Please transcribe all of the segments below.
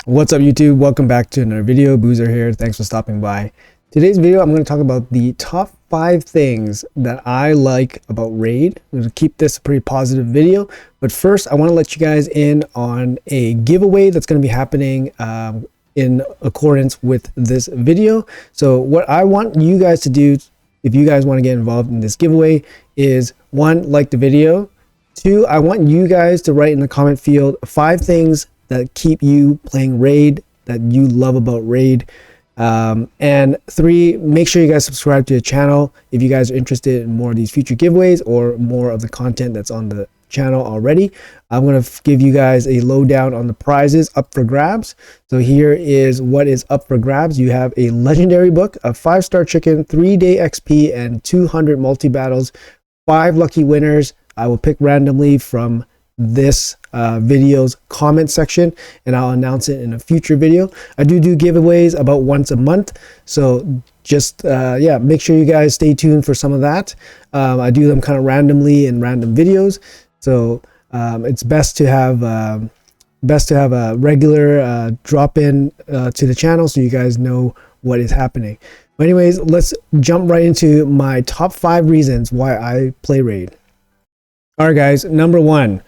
What's up YouTube? Welcome back to another video. Boozer here. Thanks for stopping by. Today's video I'm going to talk about the top 5 things that I like about Raid. I'm going to keep this a pretty positive video, but first I want to let you guys in on a giveaway that's going to be happening in accordance with this video. So what I want you guys to do, if you guys want to get involved in this giveaway, is 1, like the video. 2, I want you guys to write in the comment field 5 things that keep you playing Raid, that you love about Raid. And 3, make sure you guys subscribe to the channel if you guys are interested in more of these future giveaways or more of the content that's on the channel already. I'm going to give you guys a lowdown on the prizes up for grabs. So here is what is up for grabs. You have a legendary book, a 5-star chicken, 3-day XP, and 200 multi-battles, 5 lucky winners. I will pick randomly from this video's comment section, and I'll announce it in a future video. I do giveaways about once a month, so just yeah, make sure you guys stay tuned for some of that. I do them kind of randomly in random videos, so it's best to have a regular drop in to the channel so you guys know what is happening. But anyways, let's jump right into my top 5 reasons why I play Raid. All right guys, number 1,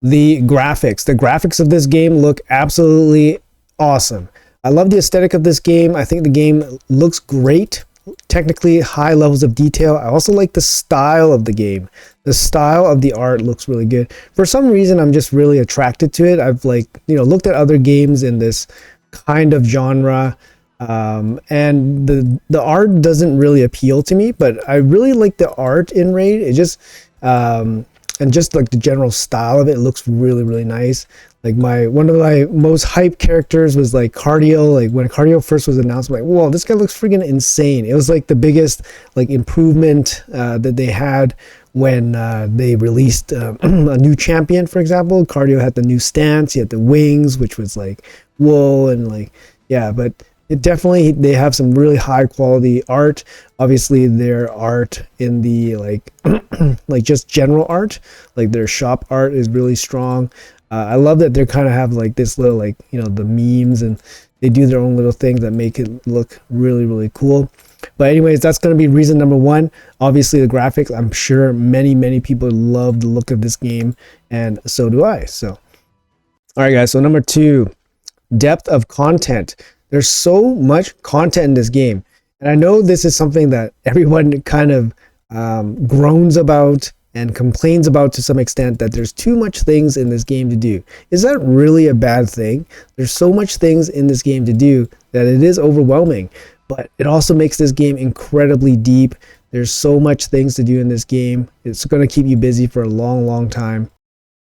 the graphics. The graphics of this game look absolutely awesome. I love the aesthetic of this game. I think the game looks great. Technically, high levels of detail. I also like the style of the game. The style of the art looks really good. For some reason, I'm just really attracted to it. I've looked at other games in this kind of genre, and the art doesn't really appeal to me, but I really like the art in Raid. It just and just like the general style of it looks really nice. Like one of my most hyped characters was like Cardio. Like when Cardio first was announced, I'm like, whoa, this guy looks freaking insane. It was like the biggest like improvement that they had when they released a new champion. For example, Cardio had the new stance, he had the wings, which was like whoa, and like yeah, but it definitely, they have some really high quality art. Obviously their art in the like just general art, like their shop art is really strong. I love that they kind of have like this little the memes, and they do their own little things that make it look really cool. But anyways, that's going to be reason number 1. Obviously the graphics, I'm sure many people love the look of this game, and so do I. So all right guys, so number 2, depth of content. There's so much content in this game, and I know this is something that everyone kind of groans about and complains about to some extent, that there's too much things in this game to do. Is that really a bad thing? There's so much things in this game to do that it is overwhelming, but it also makes this game incredibly deep. There's so much things to do in this game. It's going to keep you busy for a long time.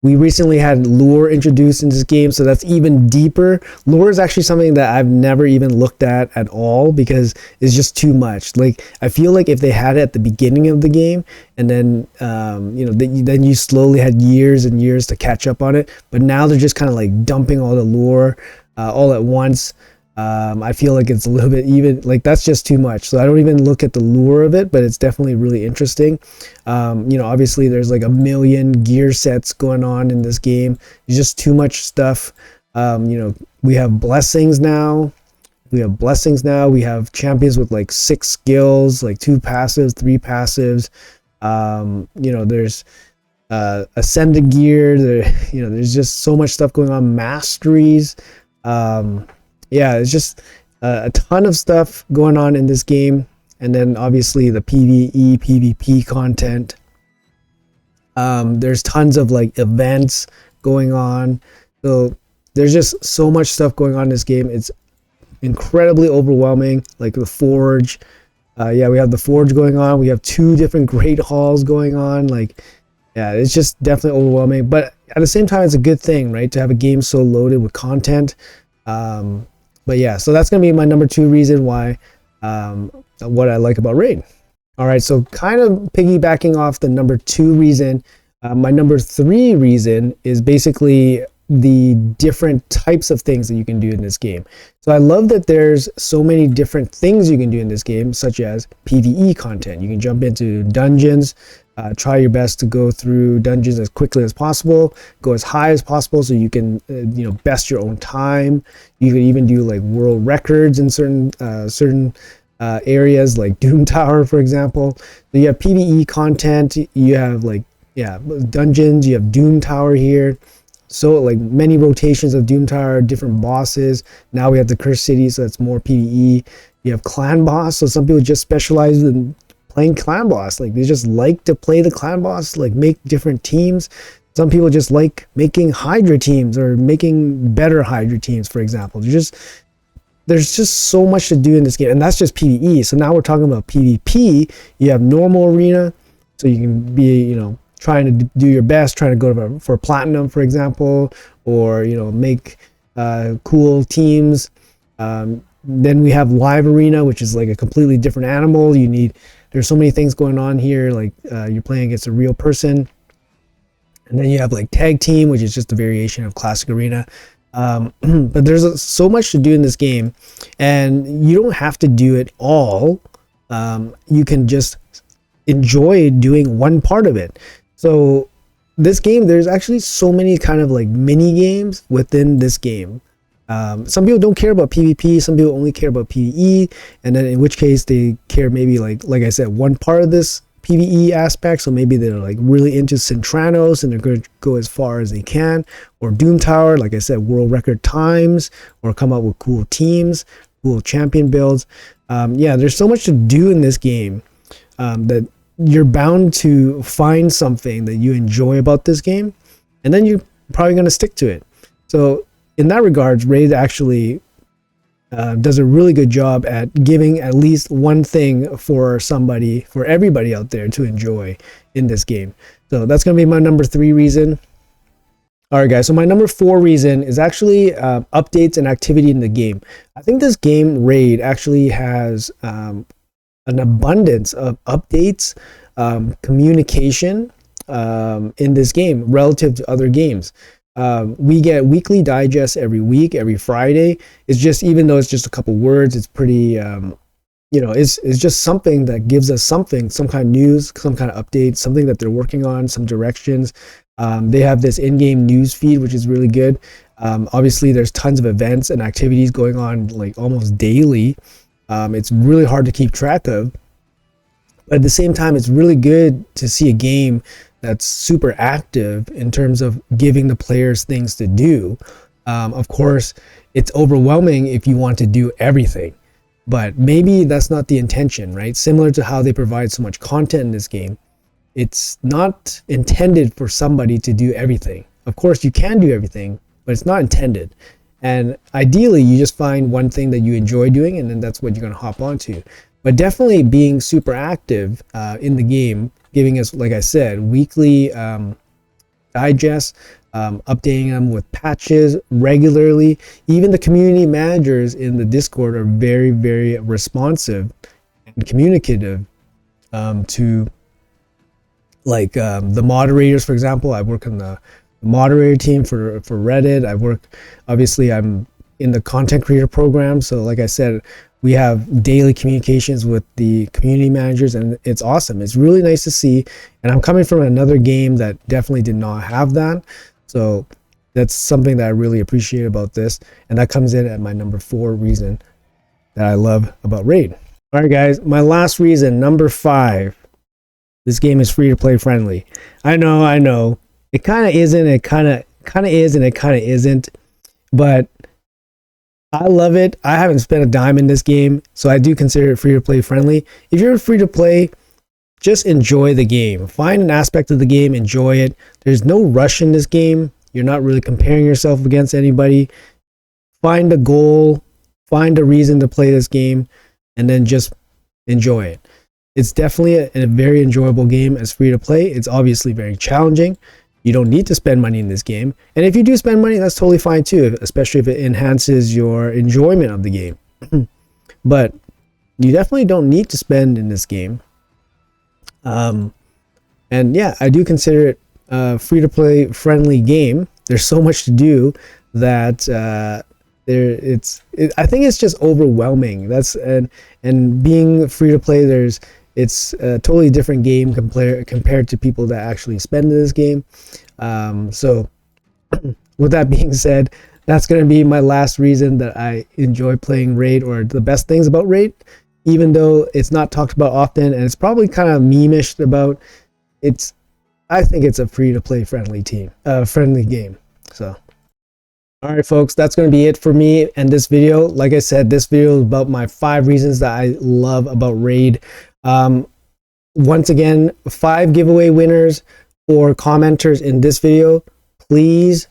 We recently had lore introduced in this game, so that's even deeper. Lore is actually something that I've never even looked at all, because it's just too much. Like, I feel like if they had it at the beginning of the game, and then then you slowly had years and years to catch up on it, but now they're just kind of like dumping all the lore all at once. I feel like it's a little bit even, like that's just too much. So I don't even look at the lure of it, but it's definitely really interesting. Obviously there's like a million gear sets going on in this game. There's just too much stuff. We have blessings now. We have champions with like 6 skills, like 2 passives, 3 passives. There's ascended gear. There's just so much stuff going on. Masteries. Yeah, it's just a ton of stuff going on in this game. And then obviously the PvE, PvP content. There's tons of like events going on. So there's just so much stuff going on in this game. It's incredibly overwhelming. Like the Forge. Yeah, we have the Forge going on. We have 2 different Great Halls going on. Like, yeah, it's just definitely overwhelming. But at the same time, it's a good thing, right? To have a game so loaded with content. But yeah, so that's going to be my number 2 reason why, what I like about Raid. All right, so kind of piggybacking off the number 2 reason, my number 3 reason is basically the different types of things that you can do in this game. So I love that there's so many different things you can do in this game, such as PvE content. You can jump into dungeons, Try your best to go through dungeons as quickly as possible, go as high as possible so you can best your own time. You can even do like world records in certain areas like Doom Tower, for example. So you have PvE content, you have like dungeons, you have Doom Tower here. So like many rotations of Doom Tower, different bosses. Now we have the Cursed City, so that's more PvE. You have Clan Boss, so some people just specialize in playing Clan Boss. Like they just like to play the Clan Boss, like make different teams. Some people just like making Hydra teams or making better Hydra teams, for example. There's just so much to do in this game, and that's just PvE. So now we're talking about PvP. You have normal arena, so you can be, trying to do your best, trying to go for platinum, for example, or make cool teams. Then we have live arena, which is like a completely different animal. There's so many things going on here, like you're playing against a real person. And then you have like tag team, which is just a variation of classic arena. But there's so much to do in this game, and you don't have to do it all. You can just enjoy doing one part of it. So this game, there's actually so many kind of like mini games within this game. Some people don't care about PvP, some people only care about PvE, and then in which case they care maybe like I said, one part of this PvE aspect. So maybe they're like really into Centranos and they're going to go as far as they can, or Doom Tower, like I said, world record times, or come up with cool teams, cool champion builds. There's so much to do in this game that you're bound to find something that you enjoy about this game, and then you're probably going to stick to it. So in that regard, Raid actually does a really good job at giving at least one thing for everybody out there to enjoy in this game. So that's going to be my number 3 reason. All right, guys. So my number 4 reason is actually updates and activity in the game. I think this game, Raid, actually has an abundance of updates, communication in this game relative to other games. We get weekly digests every week, every Friday. It's just, even though it's just a couple words, it's pretty, it's just something that gives us some kind of news, some kind of update, something that they're working on, some directions. They have this in-game news feed, which is really good. Obviously, there's tons of events and activities going on like almost daily. It's really hard to keep track of. But at the same time, it's really good to see a game that's super active in terms of giving the players things to do. Of course, it's overwhelming if you want to do everything, but maybe that's not the intention, right? Similar to how they provide so much content in this game, it's not intended for somebody to do everything. Of course, you can do everything, but it's not intended. And ideally, you just find one thing that you enjoy doing, and then that's what you're going to hop onto. But definitely being super active in the game, giving us, like I said, weekly digests, updating them with patches regularly. Even the community managers in the Discord are very, very responsive and communicative to the moderators. For example, I work on the moderator team for Reddit. I'm in the content creator program. So like I said, we have daily communications with the community managers, and it's awesome. It's really nice to see. And I'm coming from another game that definitely did not have that. So that's something that I really appreciate about this. And that comes in at my number 4 reason that I love about Raid. All right, guys, my last reason, number 5. This game is free to play friendly. I know. It kind of isn't. It kind of is, and it kind of isn't. But I love it. I haven't spent a dime in this game, so I do consider it free to play friendly. If you're free to play, just enjoy the game. Find an aspect of the game, enjoy it. There's no rush in this game. You're not really comparing yourself against anybody. Find a goal, find a reason to play this game, and then just enjoy it. It's definitely a very enjoyable game as free to play. It's obviously very challenging. You don't need to spend money in this game. And if you do spend money, that's totally fine too, especially if it enhances your enjoyment of the game. But you definitely don't need to spend in this game. And yeah, I do consider it a free-to-play friendly game. There's so much to do that I think it's just overwhelming. And being free to play, It's a totally different game compared to people that actually spend this game. So with that being said, that's going to be my last reason that I enjoy playing Raid, or the best things about Raid, even though it's not talked about often and it's probably kind of meme-ish about. I think it's a free-to-play friendly game. So all right, folks, that's going to be it for me and this video. Like I said, this video is about my 5 reasons that I love about Raid. Once again, 5 giveaway winners or commenters in this video. Please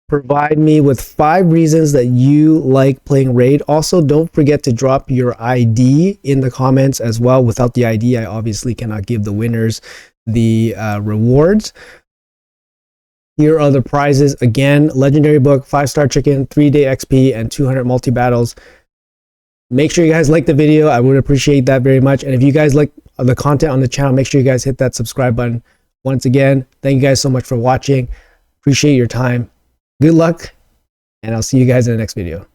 provide me with 5 reasons that you like playing Raid. Also, don't forget to drop your ID in the comments as well. Without the ID, I obviously cannot give the winners the rewards. Here are the prizes. Again, legendary book, 5-star chicken, 3-day XP, and 200 multi-battles. Make sure you guys like the video. I would appreciate that very much. And if you guys like the content on the channel, make sure you guys hit that subscribe button. Once again, thank you guys so much for watching. Appreciate your time. Good luck, and I'll see you guys in the next video.